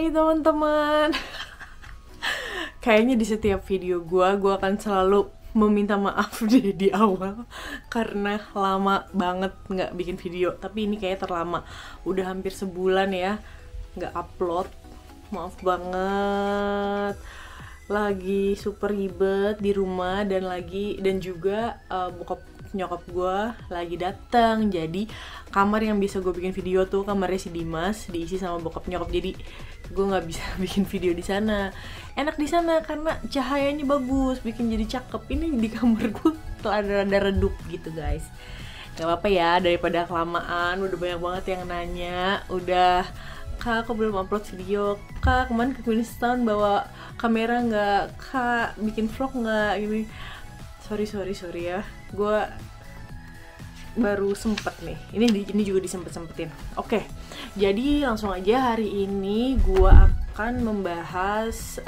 Hai teman-teman. Kayaknya di setiap video gue akan selalu meminta maaf deh di awal karena lama banget nggak bikin video. Tapi ini kayaknya terlama, udah hampir sebulan ya nggak upload. Maaf banget, lagi super ribet di rumah dan juga bokap nyokap gue lagi datang. Jadi kamar yang bisa gue bikin video tuh kamarnya si Dimas, diisi sama bokap nyokap. Jadi gue nggak bisa bikin video di sana. Enak di sana karena cahayanya bagus, bikin jadi cakep. Ini di kamar gue rada redup gitu guys. Gak apa-apa ya, daripada kelamaan. Udah banyak banget yang nanya, udah Kak, aku belum upload video. Kak, kemarin ke Queenstown bawa kamera nggak? Kak, bikin vlog nggak? Gini. Sorry ya. Gue baru sempet nih. Ini juga disempet-sempetin. Oke. Jadi langsung aja hari ini gue akan membahas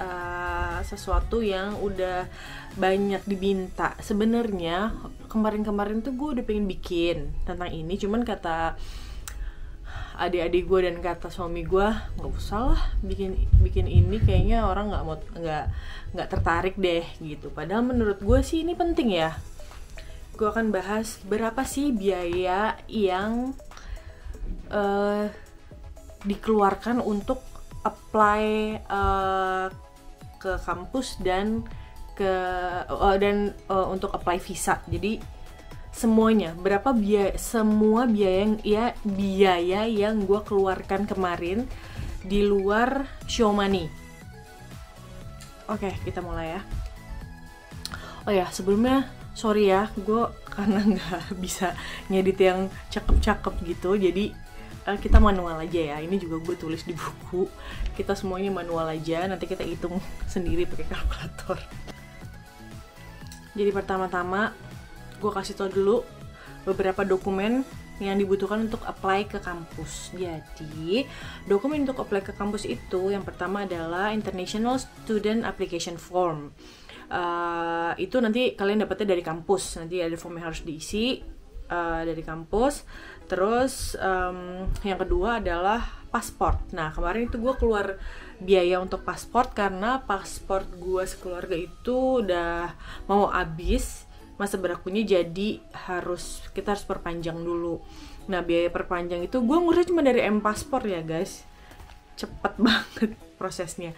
sesuatu yang udah banyak diminta. Sebenarnya kemarin tuh gue udah pengen bikin tentang ini, cuman kata adik-adik gue dan kata suami gue nggak usah lah bikin ini, kayaknya orang nggak tertarik deh gitu. Padahal menurut gue sih ini penting ya. Gue akan bahas berapa sih biaya yang dikeluarkan untuk apply ke kampus dan untuk apply visa. Jadi semuanya, berapa semua biaya yang gue keluarkan kemarin di luar show money. Oke, kita mulai ya. Oh ya, sebelumnya sorry ya, gue karena nggak bisa ngedit yang cakep-cakep gitu, jadi kita manual aja ya. Ini juga gue tulis di buku, kita semuanya manual aja, nanti kita hitung sendiri pakai kalkulator. Jadi pertama-tama gue kasih tau dulu beberapa dokumen yang dibutuhkan untuk apply ke kampus. Jadi dokumen untuk apply ke kampus itu yang pertama adalah International Student Application Form. Itu nanti kalian dapetnya dari kampus, nanti ada form yang harus diisi dari kampus. Terus yang kedua adalah paspor. Nah kemarin itu gue keluar biaya untuk paspor karena paspor gue sekeluarga itu udah mau habis masa berlakunya, jadi kita harus perpanjang dulu. Nah biaya perpanjang itu gue ngurus cuma dari M-Paspor ya guys, cepet banget prosesnya.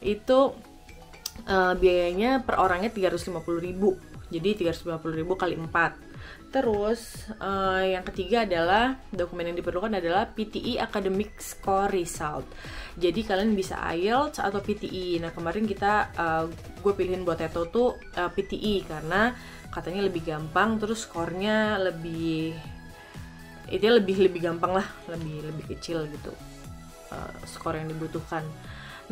Itu biayanya per orangnya 350.000, jadi 350.000 kali 4. Terus yang ketiga adalah dokumen yang diperlukan adalah PTE Academic Score Result. Jadi kalian bisa IELTS atau PTE. Nah kemarin gue pilihin buat Teto tuh PTE karena katanya lebih gampang, terus skornya lebih gampang lah, lebih kecil gitu skor yang dibutuhkan.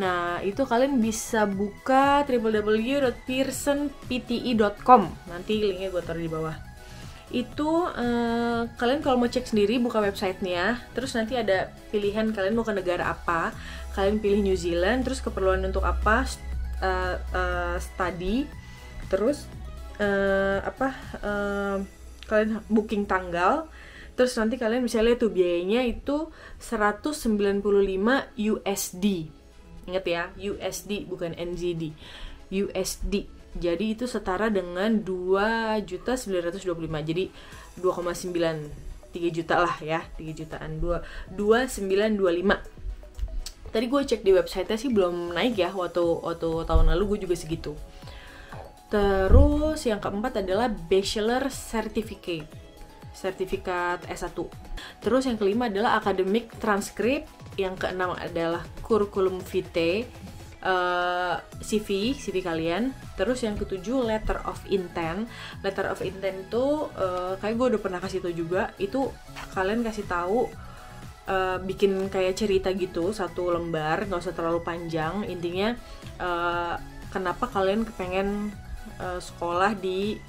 Nah itu kalian bisa buka www.pearsonpte.com, nanti linknya gue taruh di bawah. Itu kalian kalau mau cek sendiri buka websitenya, terus nanti ada pilihan kalian mau ke negara apa, kalian pilih New Zealand, terus keperluan untuk apa, study, terus kalian booking tanggal, terus nanti kalian bisa lihat tuh biayanya itu 195 USD. Ingat ya, USD bukan NZD, USD. Jadi itu setara dengan 2.925. Jadi 2,93 juta lah ya, 3 jutaan, 2.925. Tadi gue cek di website-nya sih belum naik ya, waktu tahun lalu gue juga segitu. Terus yang keempat adalah Bachelor Certificate, sertifikat S1. Terus yang kelima adalah Academic Transcript. Yang keenam adalah Curriculum Vitae, CV kalian. Terus yang ketujuh Letter of Intent. Letter of Intent itu kayak gue udah pernah kasih tau juga. Itu kalian kasih tahu bikin kayak cerita gitu, satu lembar, nggak usah terlalu panjang. Intinya kenapa kalian kepengen sekolah di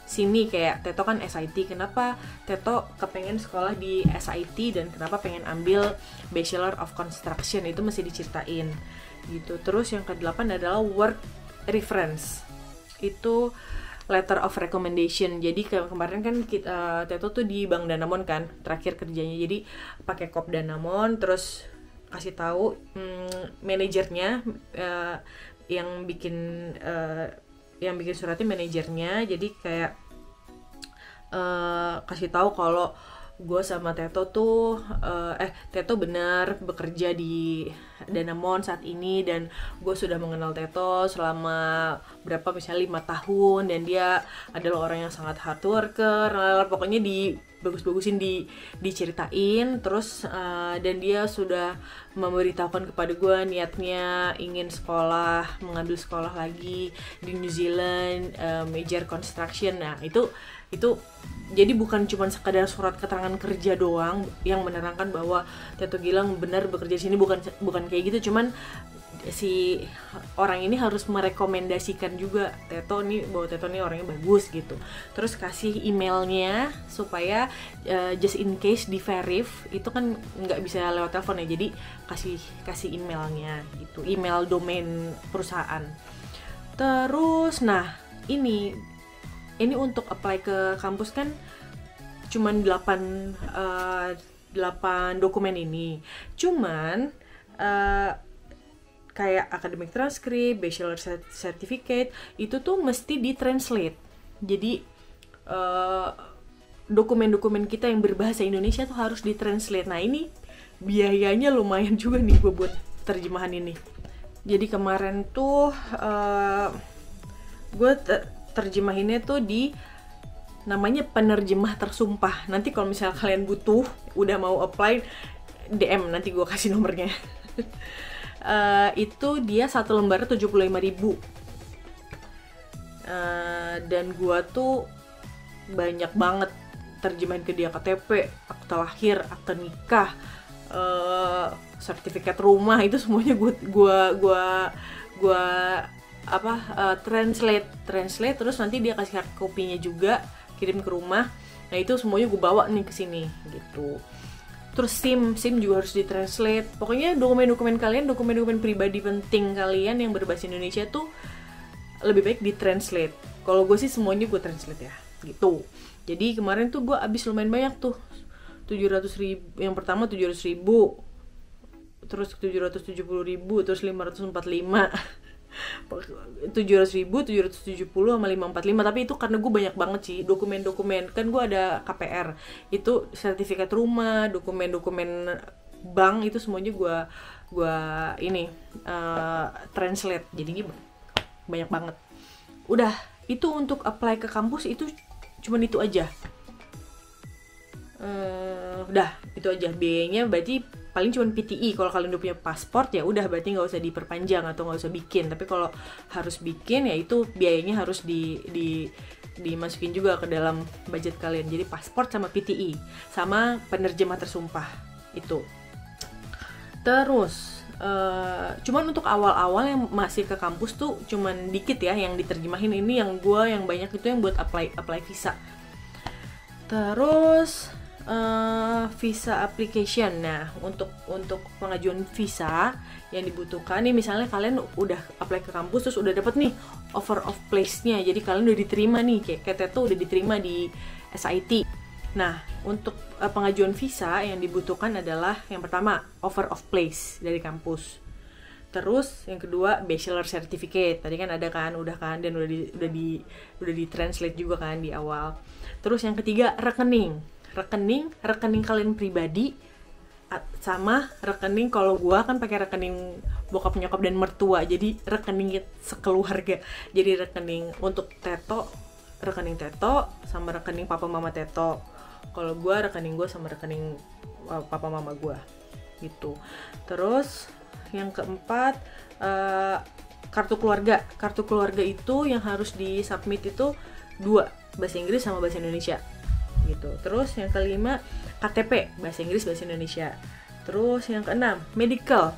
sini, kayak Teto kan SIT, kenapa Teto kepengen sekolah di SIT dan kenapa pengen ambil Bachelor of Construction, itu mesti diceritain gitu. Terus yang ke-8 adalah work reference, itu letter of recommendation. Jadi kemarin kan Teto tuh di Bank Danamon kan terakhir kerjanya, jadi pakai kop Danamon, terus kasih tahu manajernya, yang bikin suratnya manajernya. Jadi kayak kasih tahu kalau gue sama Teto tuh Teto benar bekerja di Danamon saat ini, dan gue sudah mengenal Teto selama berapa, misalnya 5 tahun, dan dia adalah orang yang sangat hard worker, pokoknya bagus-bagusin diceritain terus, dan dia sudah memberitahukan kepada gue niatnya ingin mengambil sekolah lagi di New Zealand, major construction. Nah itu jadi bukan cuma sekadar surat keterangan kerja doang yang menerangkan bahwa Teto Gilang benar bekerja di sini, bukan kayak gitu, cuman si orang ini harus merekomendasikan juga Teto nih, bahwa Teto nih orangnya bagus gitu. Terus kasih emailnya supaya just in case di verif itu kan nggak bisa lewat telepon ya, jadi kasih emailnya gitu, email domain perusahaan. Terus nah ini untuk apply ke kampus kan cuman 8 dokumen ini. Cuman kayak academic transcript, bachelor certificate itu tuh mesti ditranslate. Jadi dokumen-dokumen kita yang berbahasa Indonesia tuh harus ditranslate. Nah ini biayanya lumayan juga nih buat terjemahan ini. Jadi kemarin tuh gue terjemahinnya tuh di namanya penerjemah tersumpah. Nanti kalau misalnya kalian butuh, udah mau apply, DM, nanti gue kasih nomornya. Itu dia satu lembar 75.000. Dan gue tuh banyak banget terjemahin ke dia, KTP, akta lahir, akta nikah, sertifikat rumah, itu semuanya gue translate terus nanti dia kasih hard copy-nya juga, kirim ke rumah. Nah itu semuanya gue bawa nih ke sini gitu. Terus SIM juga harus ditranslate. Pokoknya dokumen-dokumen kalian, dokumen-dokumen pribadi penting kalian yang berbahasa Indonesia tuh lebih baik ditranslate. Kalau gue sih semuanya gue translate ya gitu. Jadi kemarin tuh gue abis lumayan banyak tuh, 700.000. Yang pertama 700.000, terus 770.000, terus 545. 700.000, 770 sama 545. Tapi itu karena gue banyak banget sih dokumen-dokumen. Kan gue ada KPR, itu sertifikat rumah, dokumen-dokumen bank, itu semuanya gue translate. Jadi banyak banget. Udah, itu untuk apply ke kampus itu cuman itu aja. Udah, itu aja. Biayanya berarti paling cuma PTI. Kalau kalian udah punya paspor ya udah, berarti nggak usah diperpanjang atau nggak usah bikin. Tapi kalau harus bikin ya itu biayanya harus dimasukin juga ke dalam budget kalian. Jadi paspor sama PTI sama penerjemah tersumpah itu. Terus cuman untuk awal-awal yang masih ke kampus tuh cuman dikit ya yang diterjemahin. Ini yang banyak itu yang buat apply visa. Terus visa application. Nah, untuk pengajuan visa yang dibutuhkan nih, misalnya kalian udah apply ke kampus terus udah dapet nih offer of place-nya. Jadi kalian udah diterima nih, kayak Teto udah diterima di SIT. Nah, untuk pengajuan visa yang dibutuhkan adalah yang pertama offer of place dari kampus. Terus yang kedua bachelor certificate. Tadi kan ada kan, udah kan, dan udah di translate juga kan di awal. Terus yang ketiga rekening kalian pribadi sama rekening, kalau gua kan pakai rekening bokap nyokap dan mertua, jadi rekening sekeluarga. Jadi rekening untuk Teto, rekening Teto sama rekening papa mama Teto. Kalau gua rekening gua sama rekening papa mama gua gitu. Terus yang keempat kartu keluarga itu yang harus disubmit itu 2, bahasa Inggris sama bahasa Indonesia gitu. Terus yang kelima KTP, bahasa Inggris bahasa Indonesia. Terus yang keenam medical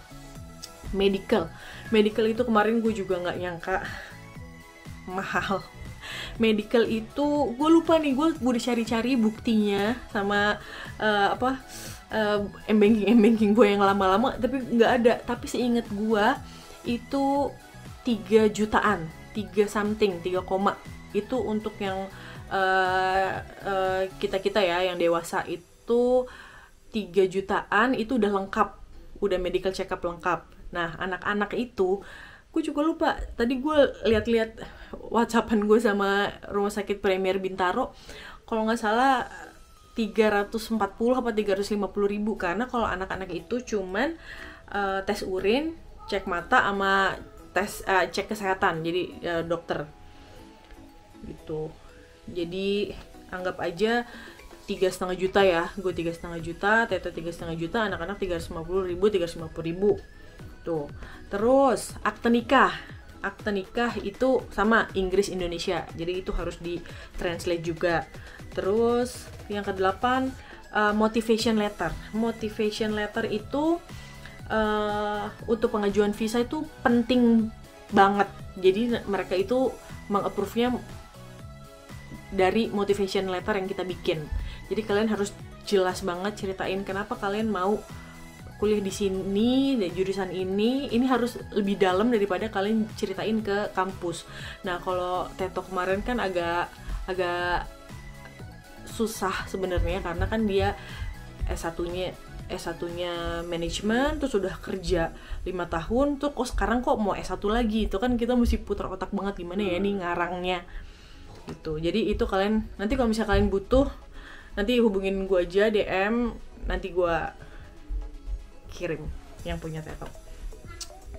itu kemarin gue juga nggak nyangka mahal. Medical itu gue lupa nih, gue udah cari-cari buktinya sama m-banking gue yang lama-lama, tapi nggak ada. Tapi seingat gue itu 3 jutaan, 3 koma itu untuk yang kita ya yang dewasa itu 3 jutaan itu udah lengkap, udah medical check up lengkap. Nah, anak-anak itu gue juga lupa, tadi gue lihat-lihat WhatsAppan gue sama Rumah Sakit Premier Bintaro, kalau nggak salah 340 apa 350 ribu, karena kalau anak-anak itu cuman tes urin, cek mata, sama tes cek kesehatan, jadi dokter gitu. Jadi anggap aja 3,5 juta ya, gue 3,5 juta, Teta 3,5 juta, anak-anak 350 ribu tuh. Terus akte nikah itu sama Inggris Indonesia, jadi itu harus di translate juga. Terus yang ke-8 motivation letter itu untuk pengajuan visa itu penting banget, jadi mereka itu meng-approve-nya dari motivation letter yang kita bikin. Jadi kalian harus jelas banget ceritain kenapa kalian mau kuliah di sini, jurusan ini harus lebih dalam daripada kalian ceritain ke kampus. Nah, kalau Teto kemarin kan agak susah sebenarnya, karena kan dia S1-nya manajemen, terus udah kerja 5 tahun, tuh sekarang kok mau S1 lagi, itu kan kita mesti putar otak banget gimana ya nih ngarangnya gitu. Jadi itu kalian nanti kalau misalnya kalian butuh, nanti hubungin gue aja DM, nanti gue kirim yang punya Teto.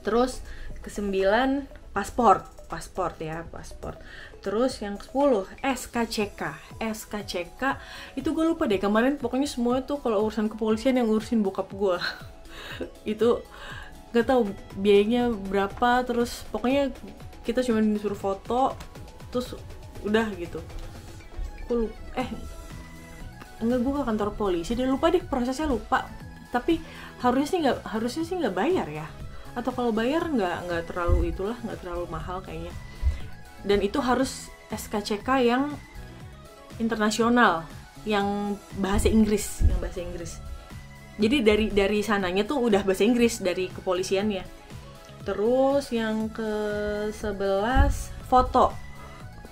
Terus ke-9 paspor. Terus yang ke-10 SKCK itu gue lupa deh kemarin, pokoknya semua tuh kalau urusan kepolisian yang ngurusin bokap gue itu gak tahu biayanya berapa, terus pokoknya kita cuma disuruh foto terus udah gitu. Enggak, gue ke kantor polisi dia, lupa deh prosesnya, lupa. Tapi harusnya sih nggak bayar ya, atau kalau bayar nggak terlalu nggak terlalu mahal kayaknya. Dan itu harus SKCK yang internasional, yang bahasa Inggris. Jadi dari sananya tuh udah bahasa Inggris dari kepolisiannya. Terus yang ke-11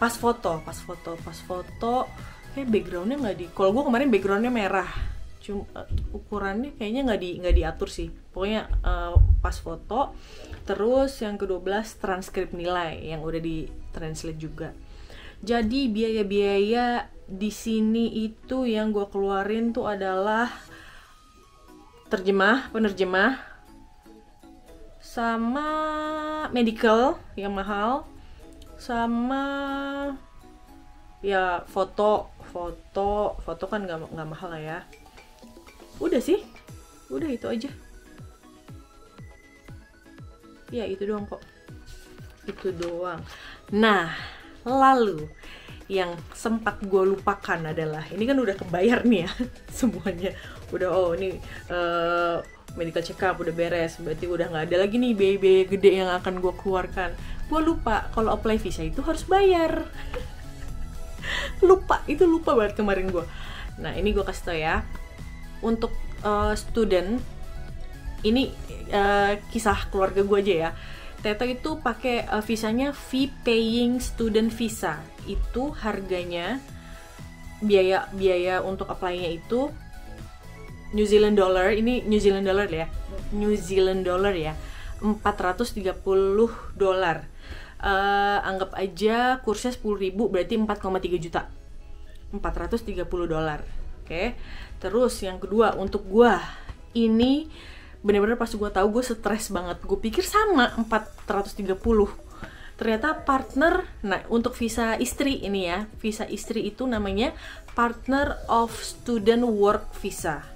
pas foto kayak backgroundnya nggak kalau gue kemarin backgroundnya merah, cuma ukurannya kayaknya nggak diatur sih, pokoknya pas foto. Terus yang ke-12 transkrip nilai yang udah di translate juga. Jadi biaya-biaya di sini itu yang gue keluarin tuh adalah penerjemah sama medical yang mahal, sama ya foto kan nggak mahal lah ya. Udah itu aja ya, itu doang kok. Nah, lalu yang sempat gue lupakan adalah, ini kan udah kebayar nih ya semuanya, udah ini medical check up udah beres, berarti udah nggak ada lagi nih biaya gede yang akan gue keluarkan. Gue lupa kalau apply visa itu harus bayar. lupa banget kemarin gue. Nah, ini gue kasih tau ya, untuk student ini kisah keluarga gue aja ya. Teto itu pakai visanya fee paying student visa. Itu harganya biaya untuk apply-nya itu New Zealand dollar ya, $430. Anggap aja kursnya 10.000, berarti 4,3 juta. $430. Oke. Terus yang kedua, untuk gua ini bener-bener pas gue tahu gue stres banget. Gue pikir sama 430. Ternyata partner, nah untuk visa istri ini ya, visa istri itu namanya Partner of Student Work Visa.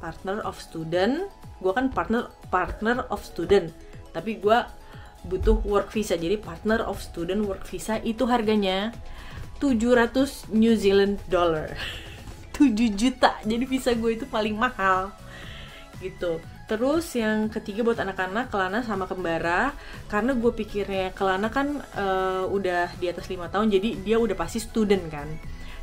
Partner of Student, gue kan partner of student, tapi gue butuh work visa, jadi Partner of Student Work Visa itu harganya 700 New Zealand dollar. 7 juta, jadi visa gue itu paling mahal gitu. Terus yang ketiga buat anak-anak, Kelana sama Kembara, karena gue pikirnya Kelana kan udah di atas 5 tahun, jadi dia udah pasti student kan.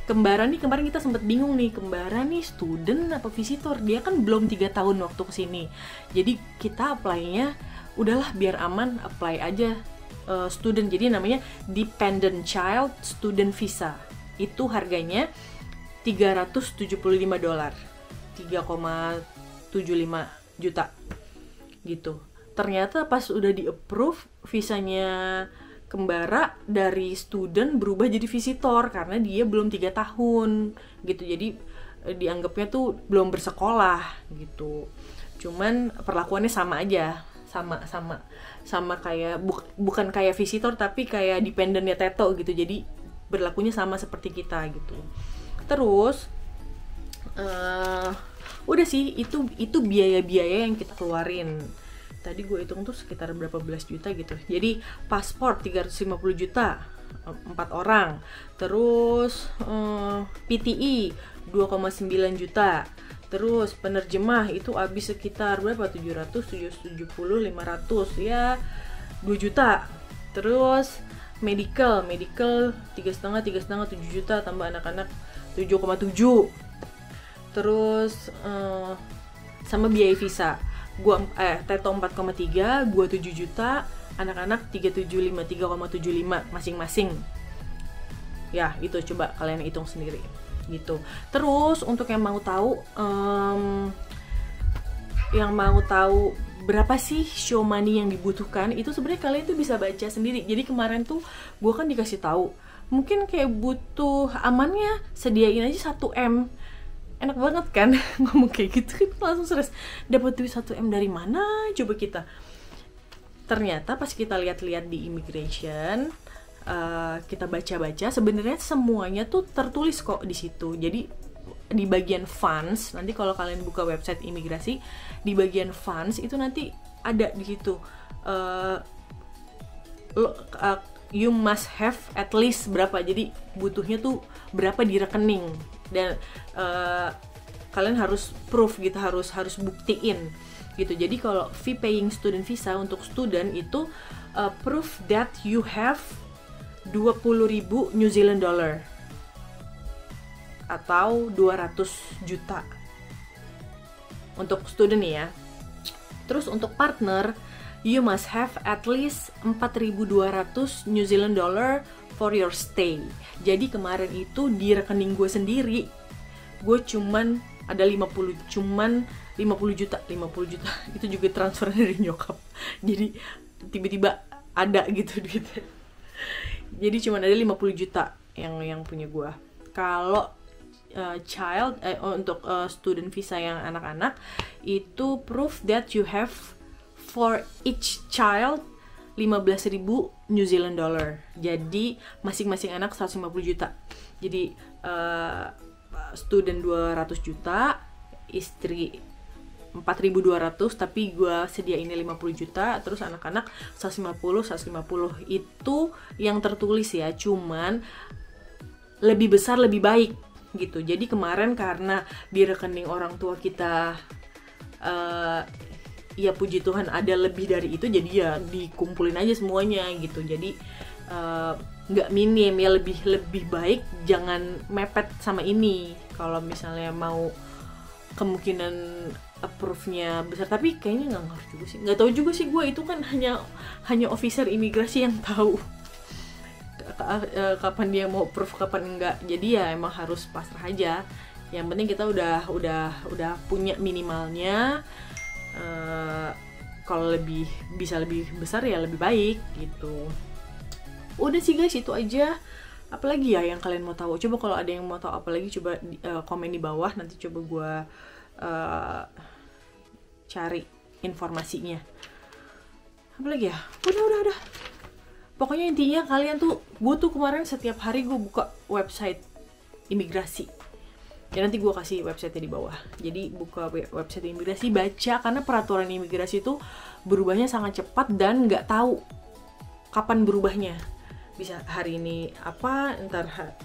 Kembara nih kemarin kita sempat bingung nih, Kembara nih student apa visitor, dia kan belum 3 tahun waktu kesini. Jadi kita apply-nya udahlah biar aman, apply aja student, jadi namanya Dependent Child Student Visa. Itu harganya $375, 3,75 juta. gitu. Ternyata pas udah di approve visanya kembara dari student berubah jadi visitor karena dia belum 3 tahun gitu. Jadi dianggapnya tuh belum bersekolah gitu. Cuman perlakuannya sama aja, sama kayak bukan kayak visitor tapi kayak dependennya Teto gitu. Jadi berlakunya sama seperti kita gitu. Terus udah sih, itu biaya-biaya yang kita keluarin. Tadi gue hitung tuh sekitar berapa belas juta gitu. Jadi paspor 350 juta 4 orang. Terus PTI 2,9 juta. Terus penerjemah itu habis sekitar berapa? 700, 770, 500 ya 2 juta. Terus medical 3,5 7 juta tambah anak-anak 7,7. Terus sama biaya visa. Teto 4,3, gua 7 juta, anak-anak 3,75 masing-masing. Ya, itu coba kalian hitung sendiri gitu. Terus untuk yang mau tahu berapa sih show money yang dibutuhkan, itu sebenarnya kalian tuh bisa baca sendiri. Jadi kemarin tuh gua kan dikasih tahu, mungkin kayak butuh amannya sediain aja 1M. Enak banget kan ngomong kayak gitu, kan langsung stres. Dapat duit 1M dari mana coba kita? Ternyata pas kita lihat-lihat di immigration, kita baca-baca, sebenarnya semuanya tuh tertulis kok di situ. Jadi di bagian funds, nanti kalau kalian buka website imigrasi, di bagian funds itu nanti ada di situ. You must have at least berapa, jadi butuhnya tuh berapa di rekening, dan kalian harus proof gitu, harus buktiin gitu. Jadi kalau fee paying student visa untuk student itu proof that you have 20.000 New Zealand dollar atau 200 juta untuk student ya. Terus untuk partner, you must have at least 4.200 New Zealand dollar for your stay. Jadi kemarin itu di rekening gue sendiri, gue cuman ada 50 juta. Itu juga transfer dari nyokap. Jadi tiba-tiba ada gitu duitnya. Jadi cuman ada 50 juta yang punya gue. Kalau untuk student visa yang anak-anak, itu proof that you have for each child 15.000 New Zealand dollar. Jadi masing-masing anak 150 juta. Jadi student 200 juta, istri 4.200, tapi gue sediainnya 50 juta, terus anak-anak 150. Itu yang tertulis ya, cuman lebih besar lebih baik gitu. Jadi kemarin karena di rekening orang tua kita ya puji Tuhan ada lebih dari itu, jadi ya dikumpulin aja semuanya gitu. Jadi nggak minim ya, lebih baik jangan mepet sama ini kalau misalnya mau kemungkinan approve-nya besar. Tapi kayaknya nggak tahu juga sih gue, itu kan hanya officer imigrasi yang tahu kapan dia mau approve kapan enggak. Jadi ya emang harus pasrah aja. Yang penting kita udah punya minimalnya. Kalau bisa lebih besar ya lebih baik gitu. Udah sih guys, itu aja. Apalagi ya yang kalian mau tahu? Coba kalau ada yang mau tahu apalagi, coba komen di bawah, nanti coba gue cari informasinya. Apalagi ya? Udah. Pokoknya intinya kalian tuh, gue tuh kemarin setiap hari gue buka website imigrasi. Ya nanti gue kasih website-nya di bawah. Jadi buka website imigrasi, baca, karena peraturan imigrasi itu berubahnya sangat cepat dan nggak tahu kapan berubahnya. Bisa hari ini apa, ntar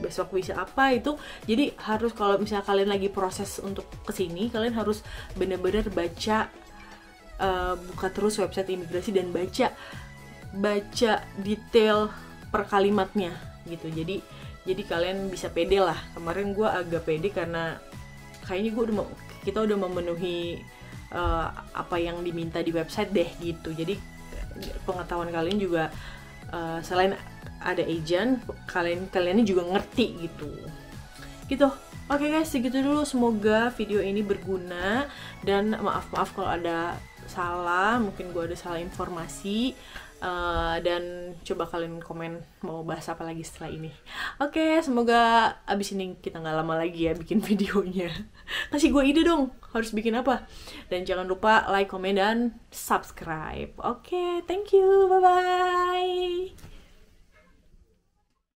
besok bisa apa itu. Jadi harus, kalau misalnya kalian lagi proses untuk kesini, kalian harus benar-benar baca, buka terus website imigrasi dan baca detail per kalimatnya gitu. Jadi kalian bisa pede lah. Kemarin gue agak pede karena kayaknya kita udah memenuhi apa yang diminta di website deh gitu. Jadi pengetahuan kalian juga selain ada agent, kalian juga ngerti gitu. Oke guys, segitu dulu. Semoga video ini berguna, dan maaf kalau ada salah, mungkin gue ada salah informasi. Dan coba kalian komen mau bahas apa lagi setelah ini. Oke, semoga abis ini kita nggak lama lagi ya bikin videonya. Kasih gue ide dong, harus bikin apa. Dan jangan lupa like, komen, dan subscribe. Oke, thank you, bye-bye.